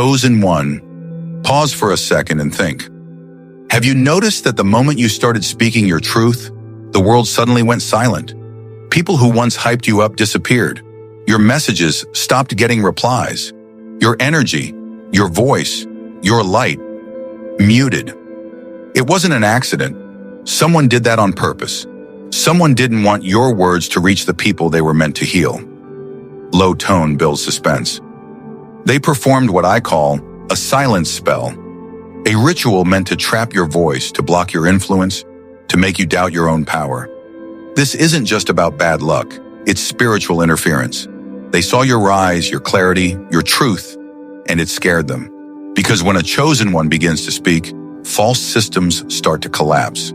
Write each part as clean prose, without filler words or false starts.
Chosen one, pause for a second and think. Have you noticed that the moment you started speaking your truth, the world suddenly went silent? People who once hyped you up disappeared. Your messages stopped getting replies. Your energy, your voice, your light, muted. It wasn't an accident. Someone did that on purpose. Someone didn't want your words to reach the people they were meant to heal. Low tone builds suspense. They performed what I call a silence spell, a ritual meant to trap your voice, to block your influence, to make you doubt your own power. This isn't just about bad luck, it's spiritual interference. They saw your rise, your clarity, your truth, and it scared them. Because when a chosen one begins to speak, false systems start to collapse.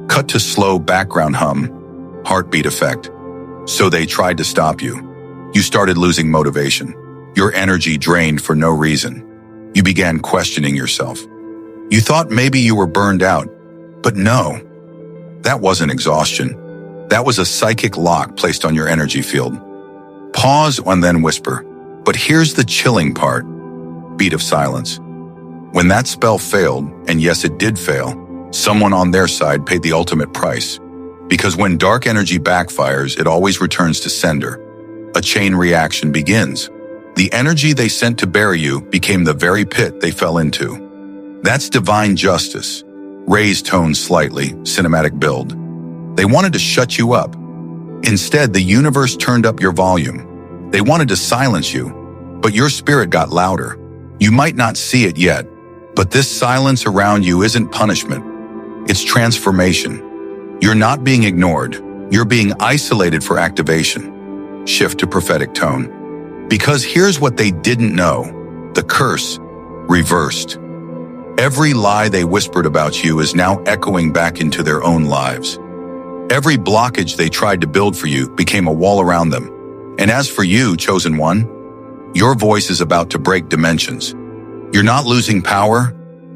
Cut to slow background hum, heartbeat effect. So they tried to stop you. You started losing motivation. Your energy drained for no reason. You began questioning yourself. You thought maybe you were burned out, but no. That wasn't exhaustion. That was a psychic lock placed on your energy field. Pause and then whisper. But here's the chilling part. Beat of silence. When that spell failed, and yes, it did fail, someone on their side paid the ultimate price. Because when dark energy backfires, it always returns to sender. A chain reaction begins. The energy they sent to bury you became the very pit they fell into. That's divine justice. Raise tone slightly, cinematic build. They wanted to shut you up. Instead, the universe turned up your volume. They wanted to silence you, but your spirit got louder. You might not see it yet, but this silence around you isn't punishment. It's transformation. You're not being ignored. You're being isolated for activation. Shift to prophetic tone. Because here's what they didn't know. The curse reversed. Every lie they whispered about you is now echoing back into their own lives. Every blockage they tried to build for you became a wall around them. And as for you, chosen one, your voice is about to break dimensions. You're not losing power.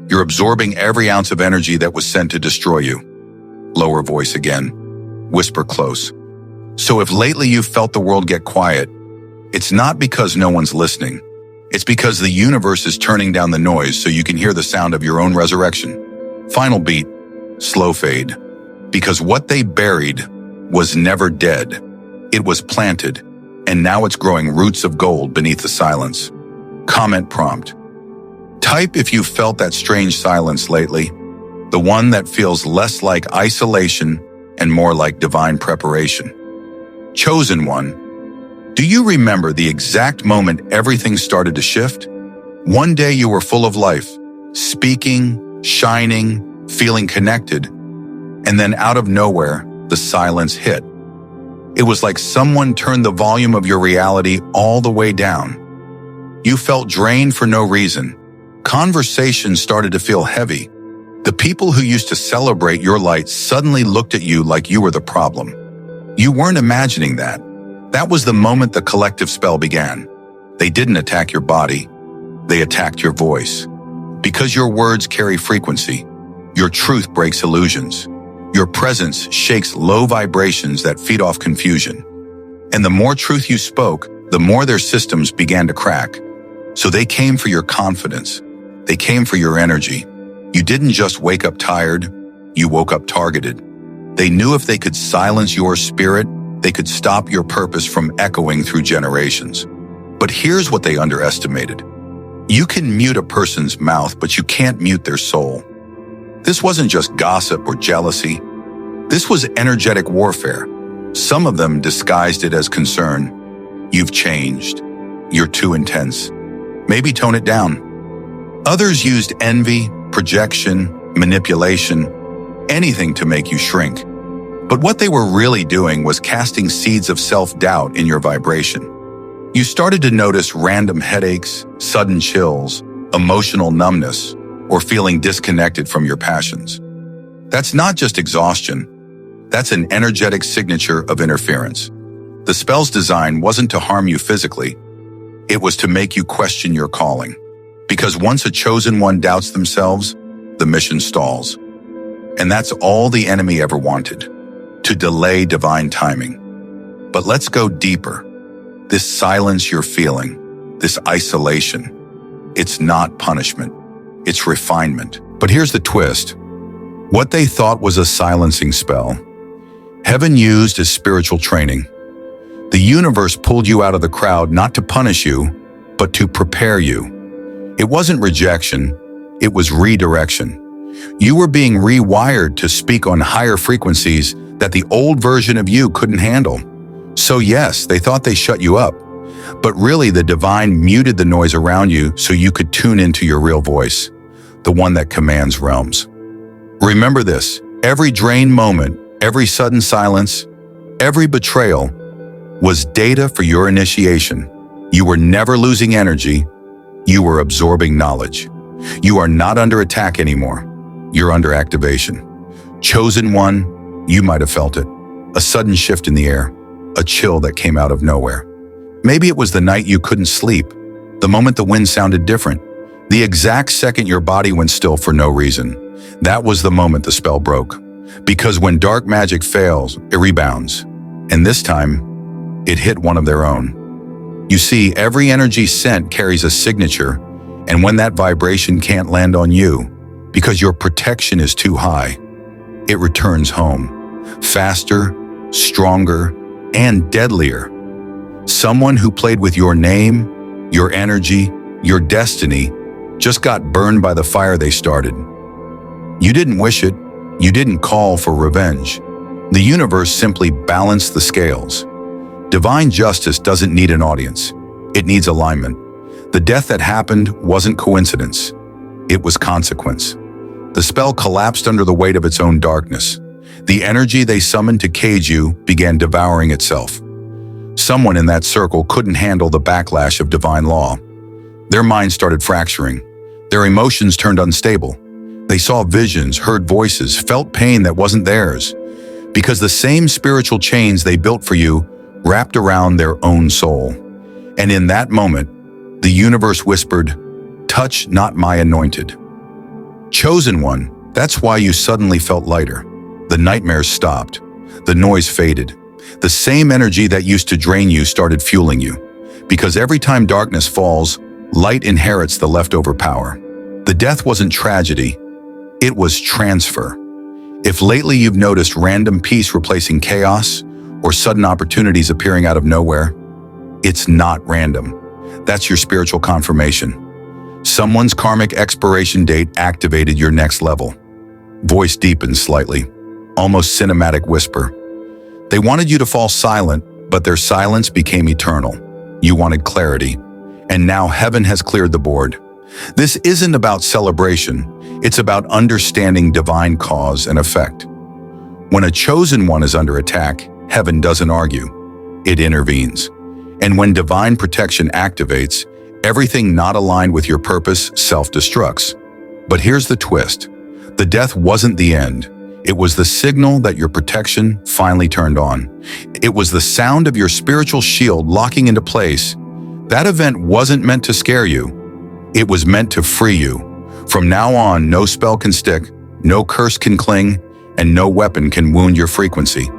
You're absorbing every ounce of energy that was sent to destroy you. Lower voice again. Whisper close. So if lately you've felt the world get quiet, it's not because no one's listening. It's because the universe is turning down the noise so you can hear the sound of your own resurrection. Final beat, slow fade. Because what they buried was never dead. It was planted, and now it's growing roots of gold beneath the silence. Comment prompt. Type if you felt that strange silence lately, the one that feels less like isolation and more like divine preparation. Chosen one. Do you remember the exact moment everything started to shift? One day you were full of life, speaking, shining, feeling connected, and then out of nowhere, the silence hit. It was like someone turned the volume of your reality all the way down. You felt drained for no reason. Conversations started to feel heavy. The people who used to celebrate your light suddenly looked at you like you were the problem. You weren't imagining that. That was the moment the collective spell began. They didn't attack your body. They attacked your voice. Because your words carry frequency, your truth breaks illusions. Your presence shakes low vibrations that feed off confusion. And the more truth you spoke, the more their systems began to crack. So they came for your confidence. They came for your energy. You didn't just wake up tired, you woke up targeted. They knew if they could silence your spirit, they could stop your purpose from echoing through generations. But here's what they underestimated. You can mute a person's mouth, but you can't mute their soul. This wasn't just gossip or jealousy. This was energetic warfare. Some of them disguised it as concern. You've changed. You're too intense. Maybe tone it down. Others used envy, projection, manipulation, anything to make you shrink. But what they were really doing was casting seeds of self-doubt in your vibration. You started to notice random headaches, sudden chills, emotional numbness, or feeling disconnected from your passions. That's not just exhaustion. That's an energetic signature of interference. The spell's design wasn't to harm you physically. It was to make you question your calling. Because once a chosen one doubts themselves, the mission stalls. And that's all the enemy ever wanted, to delay divine timing. But let's go deeper. This silence you're feeling, this isolation, It's not punishment. It's refinement. But here's the twist. What they thought was a silencing spell, heaven used as spiritual training. The universe pulled you out of the crowd not to punish you, but to prepare you. It wasn't rejection, it was redirection. You were being rewired to speak on higher frequencies that the old version of you couldn't handle. So yes, they thought they shut you up, but really the divine muted the noise around you so you could tune into your real voice, the one that commands realms. Remember this, every drained moment, every sudden silence, every betrayal was data for your initiation. You were never losing energy, you were absorbing knowledge. You are not under attack anymore, you're under activation. Chosen one, you might have felt it, a sudden shift in the air, a chill that came out of nowhere. Maybe it was the night you couldn't sleep, the moment the wind sounded different, the exact second your body went still for no reason. That was the moment the spell broke. Because when dark magic fails, it rebounds. And this time, it hit one of their own. You see, every energy sent carries a signature, and when that vibration can't land on you, because your protection is too high, it returns home. Faster, stronger, and deadlier. Someone who played with your name, your energy, your destiny, just got burned by the fire they started. You didn't wish it, you didn't call for revenge. The universe simply balanced the scales. Divine justice doesn't need an audience, it needs alignment. The death that happened wasn't coincidence, it was consequence. The spell collapsed under the weight of its own darkness. The energy they summoned to cage you began devouring itself. Someone in that circle couldn't handle the backlash of divine law. Their minds started fracturing. Their emotions turned unstable. They saw visions, heard voices, felt pain that wasn't theirs, because the same spiritual chains they built for you wrapped around their own soul. And in that moment, the universe whispered, "Touch not my anointed." Chosen one, that's why you suddenly felt lighter. The nightmares stopped. The noise faded. The same energy that used to drain you started fueling you. Because every time darkness falls, light inherits the leftover power. The death wasn't tragedy, it was transfer. If lately you've noticed random peace replacing chaos, or sudden opportunities appearing out of nowhere, it's not random. That's your spiritual confirmation. Someone's karmic expiration date activated your next level. Voice deepened slightly, almost cinematic whisper. They wanted you to fall silent, but their silence became eternal. You wanted clarity, and now heaven has cleared the board. This isn't about celebration, it's about understanding divine cause and effect. When a chosen one is under attack, heaven doesn't argue, it intervenes. And when divine protection activates, everything not aligned with your purpose self-destructs. But here's the twist. The death wasn't the end. It was the signal that your protection finally turned on. It was the sound of your spiritual shield locking into place. That event wasn't meant to scare you. It was meant to free you. From now on, no spell can stick, no curse can cling, and no weapon can wound your frequency.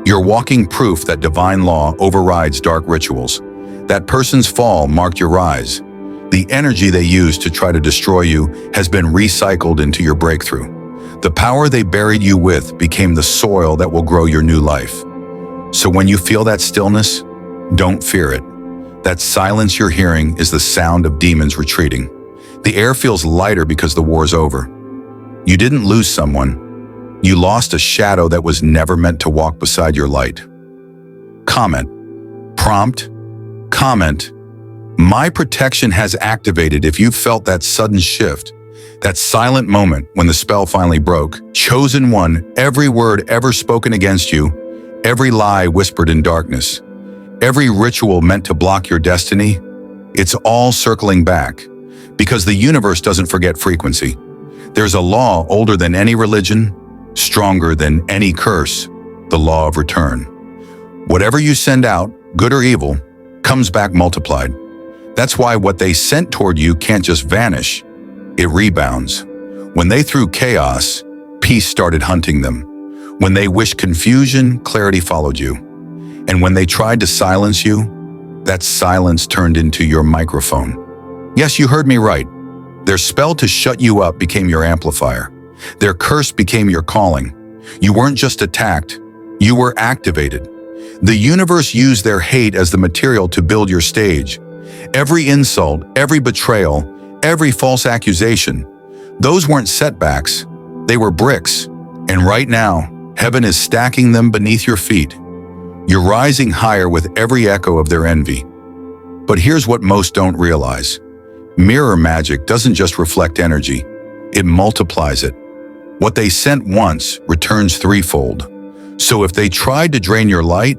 You're walking proof that divine law overrides dark rituals. That person's fall marked your rise. The energy they used to try to destroy you has been recycled into your breakthrough. The power they buried you with became the soil that will grow your new life. So when you feel that stillness, don't fear it. That silence you're hearing is the sound of demons retreating. The air feels lighter because the war's over. You didn't lose someone. You lost a shadow that was never meant to walk beside your light. Comment. Prompt. Comment. My protection has activated if you felt that sudden shift, that silent moment when the spell finally broke. Chosen one, every word ever spoken against you, every lie whispered in darkness, every ritual meant to block your destiny, it's all circling back. Because the universe doesn't forget frequency. There's a law older than any religion, stronger than any curse, the law of return. Whatever you send out, good or evil, comes back multiplied. That's why what they sent toward you can't just vanish, it rebounds. When they threw chaos, peace started hunting them. When they wished confusion, clarity followed you. And when they tried to silence you, that silence turned into your microphone. Yes, you heard me right. Their spell to shut you up became your amplifier. Their curse became your calling. You weren't just attacked, you were activated. The universe used their hate as the material to build your stage. Every insult, every betrayal, every false accusation, those weren't setbacks, they were bricks. And right now, heaven is stacking them beneath your feet. You're rising higher with every echo of their envy. But here's what most don't realize. Mirror magic doesn't just reflect energy, it multiplies it. What they sent once returns threefold. So if they tried to drain your light,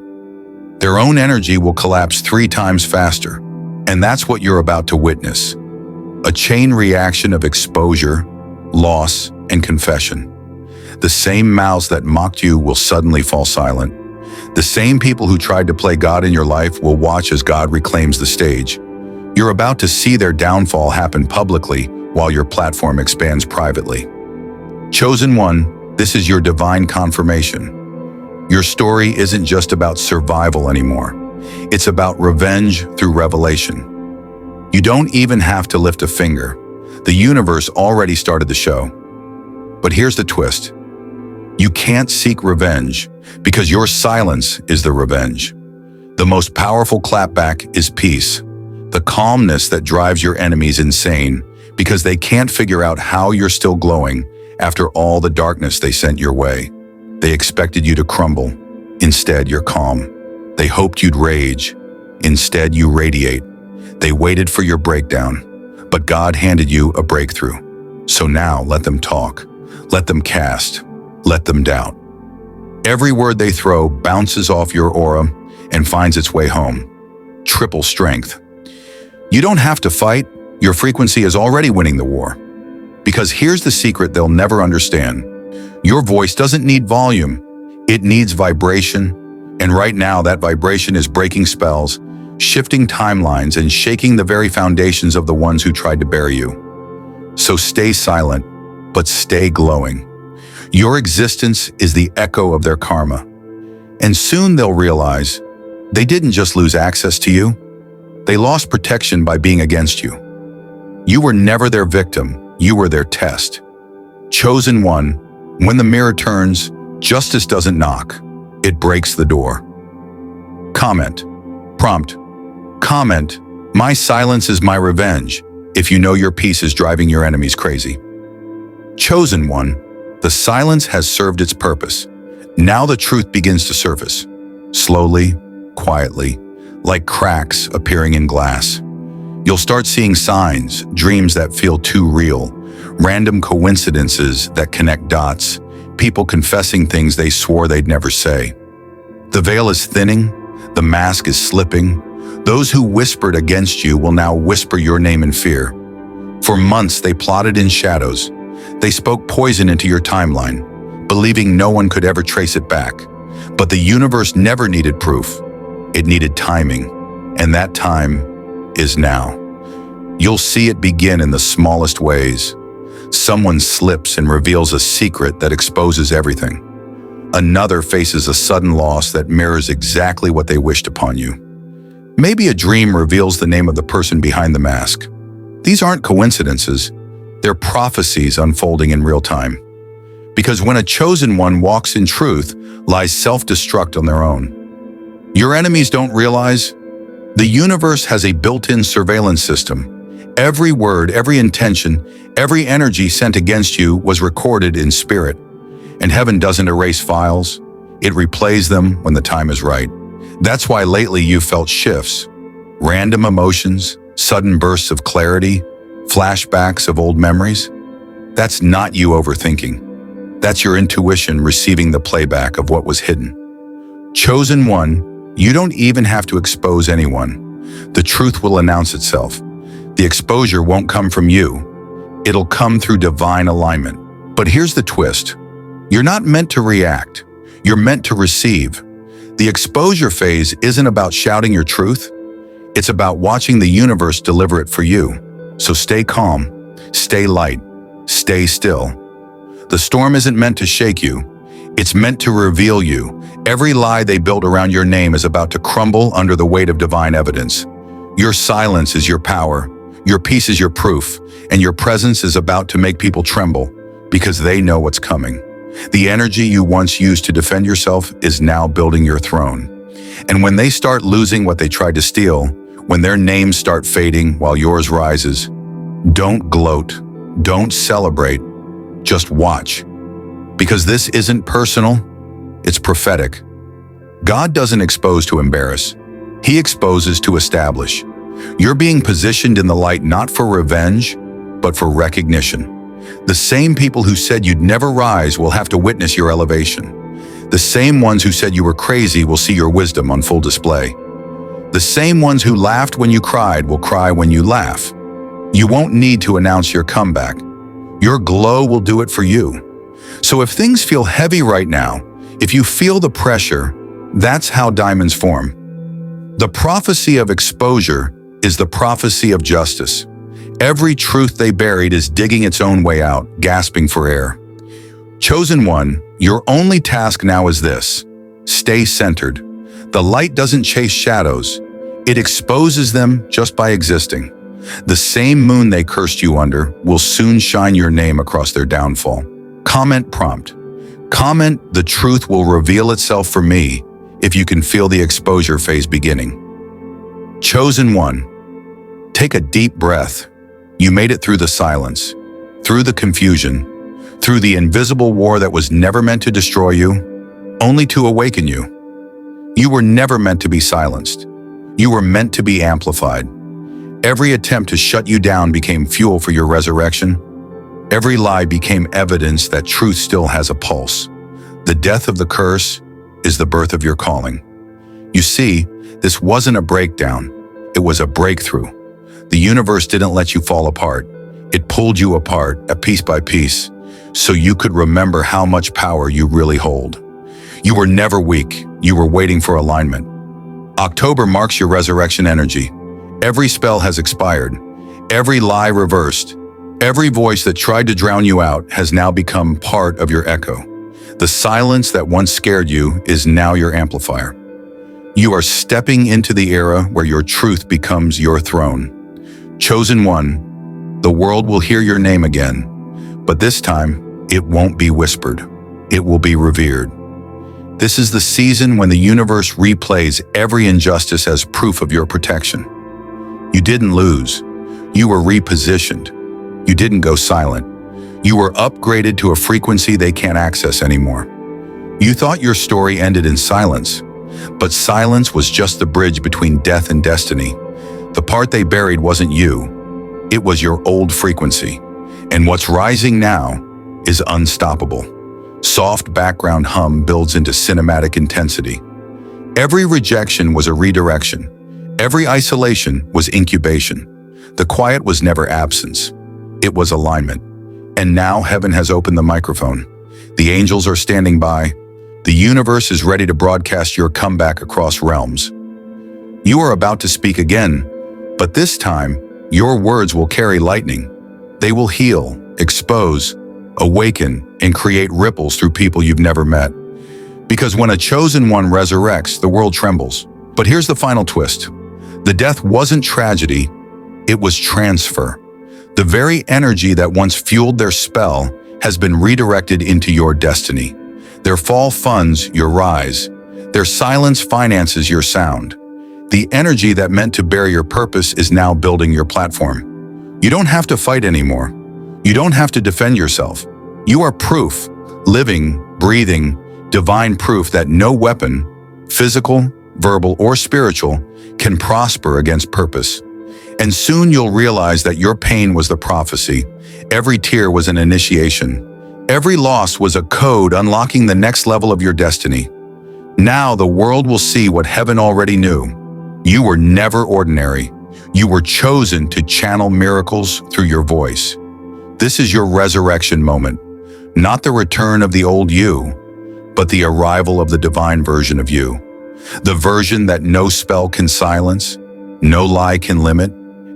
their own energy will collapse 3 times faster. And that's what you're about to witness. A chain reaction of exposure, loss, and confession. The same mouths that mocked you will suddenly fall silent. The same people who tried to play God in your life will watch as God reclaims the stage. You're about to see their downfall happen publicly while your platform expands privately. Chosen one, this is your divine confirmation. Your story isn't just about survival anymore. It's about revenge through revelation. You don't even have to lift a finger. The universe already started the show. But here's the twist. You can't seek revenge because your silence is the revenge. The most powerful clapback is peace, the calmness that drives your enemies insane because they can't figure out how you're still glowing after all the darkness they sent your way. They expected you to crumble. Instead, you're calm. They hoped you'd rage. Instead, you radiate. They waited for your breakdown, but God handed you a breakthrough. So now let them talk. Let them cast. Let them doubt. Every word they throw bounces off your aura and finds its way home. Triple strength. You don't have to fight. Your frequency is already winning the war. Because here's the secret they'll never understand. Your voice doesn't need volume. It needs vibration. And right now, that vibration is breaking spells, shifting timelines, and shaking the very foundations of the ones who tried to bury you. So stay silent, but stay glowing. Your existence is the echo of their karma. And soon they'll realize they didn't just lose access to you, they lost protection by being against you. You were never their victim, you were their test. Chosen one, when the mirror turns, justice doesn't knock, it breaks the door. Comment. Prompt. Comment, my silence is my revenge, if you know your peace is driving your enemies crazy. Chosen one, the silence has served its purpose. Now the truth begins to surface. Slowly, quietly, like cracks appearing in glass. You'll start seeing signs, dreams that feel too real, random coincidences that connect dots, people confessing things they swore they'd never say. The veil is thinning, the mask is slipping. Those who whispered against you will now whisper your name in fear. For months they plotted in shadows. They spoke poison into your timeline, believing no one could ever trace it back. But the universe never needed proof. It needed timing, and that time is now. You'll see it begin in the smallest ways. Someone slips and reveals a secret that exposes everything. Another faces a sudden loss that mirrors exactly what they wished upon you. Maybe a dream reveals the name of the person behind the mask. These aren't coincidences. They're prophecies unfolding in real time. Because when a chosen one walks in truth, lies self-destruct on their own. Your enemies don't realize the universe has a built-in surveillance system. Every word, every intention, every energy sent against you was recorded in spirit. And heaven doesn't erase files. It replays them when the time is right. That's why lately you've felt shifts, random emotions, sudden bursts of clarity, flashbacks of old memories. That's not you overthinking. That's your intuition receiving the playback of what was hidden. Chosen one, you don't even have to expose anyone. The truth will announce itself. The exposure won't come from you. It'll come through divine alignment. But here's the twist. You're not meant to react. You're meant to receive. The exposure phase isn't about shouting your truth. It's about watching the universe deliver it for you. So stay calm, stay light, stay still. The storm isn't meant to shake you. It's meant to reveal you. Every lie they built around your name is about to crumble under the weight of divine evidence. Your silence is your power. Your peace is your proof, and your presence is about to make people tremble because they know what's coming. The energy you once used to defend yourself is now building your throne. And when they start losing what they tried to steal, when their names start fading while yours rises, don't gloat, don't celebrate, just watch. Because this isn't personal, it's prophetic. God doesn't expose to embarrass. He exposes to establish. You're being positioned in the light not for revenge, but for recognition. The same people who said you'd never rise will have to witness your elevation. The same ones who said you were crazy will see your wisdom on full display. The same ones who laughed when you cried will cry when you laugh. You won't need to announce your comeback. Your glow will do it for you. So if things feel heavy right now, if you feel the pressure, that's how diamonds form. The prophecy of exposure is the prophecy of justice. Every truth they buried is digging its own way out, gasping for air. Chosen one, your only task now is this: stay centered. The light doesn't chase shadows. It exposes them just by existing. The same moon they cursed you under will soon shine your name across their downfall. Comment prompt. Comment, "The truth will reveal itself for me," if you can feel the exposure phase beginning. Chosen one, take a deep breath. You made it through the silence, through the confusion, through the invisible war that was never meant to destroy you, only to awaken you. You were never meant to be silenced. You were meant to be amplified. Every attempt to shut you down became fuel for your resurrection. Every lie became evidence that truth still has a pulse. The death of the curse is the birth of your calling. You see, this wasn't a breakdown. It was a breakthrough. The universe didn't let you fall apart. It pulled you apart, piece by piece, so you could remember how much power you really hold. You were never weak. You were waiting for alignment. October marks your resurrection energy. Every spell has expired. Every lie reversed. Every voice that tried to drown you out has now become part of your echo. The silence that once scared you is now your amplifier. You are stepping into the era where your truth becomes your throne. Chosen one, the world will hear your name again, but this time it won't be whispered. It will be revered. This is the season when the universe replays every injustice as proof of your protection. You didn't lose. You were repositioned. You didn't go silent. You were upgraded to a frequency they can't access anymore. You thought your story ended in silence, but silence was just the bridge between death and destiny. The part they buried wasn't you. It was your old frequency. And what's rising now is unstoppable. Soft background hum builds into cinematic intensity. Every rejection was a redirection. Every isolation was incubation. The quiet was never absence. It was alignment. And now heaven has opened the microphone. The angels are standing by. The universe is ready to broadcast your comeback across realms. You are about to speak again, but this time, your words will carry lightning. They will heal, expose, awaken, and create ripples through people you've never met. Because when a chosen one resurrects, the world trembles. But here's the final twist. The death wasn't tragedy, it was transfer. The very energy that once fueled their spell has been redirected into your destiny. Their fall funds your rise. Their silence finances your sound. The energy that meant to bear your purpose is now building your platform. You don't have to fight anymore. You don't have to defend yourself. You are proof, living, breathing, divine proof that no weapon, physical, verbal, or spiritual, can prosper against purpose. And soon you'll realize that your pain was the prophecy. Every tear was an initiation. Every loss was a code unlocking the next level of your destiny. Now the world will see what heaven already knew. You were never ordinary. You were chosen to channel miracles through your voice. This is your resurrection moment, not the return of the old you, but the arrival of the divine version of you. The version that no spell can silence, no lie can limit,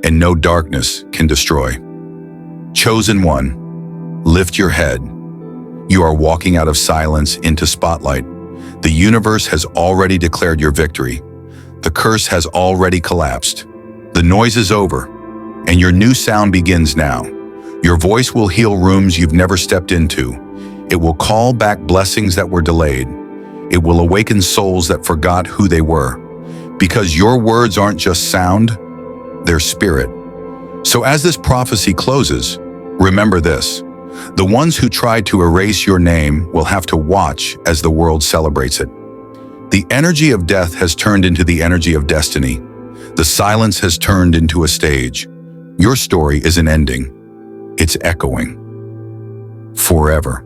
and no darkness can destroy. Chosen one, lift your head. You are walking out of silence into spotlight. The universe has already declared your victory. The curse has already collapsed. The noise is over. And your new sound begins now. Your voice will heal rooms you've never stepped into. It will call back blessings that were delayed. It will awaken souls that forgot who they were. Because your words aren't just sound, they're spirit. So as this prophecy closes, remember this. The ones who tried to erase your name will have to watch as the world celebrates it. The energy of death has turned into the energy of destiny. The silence has turned into a stage. Your story isn't ending. It's echoing. Forever.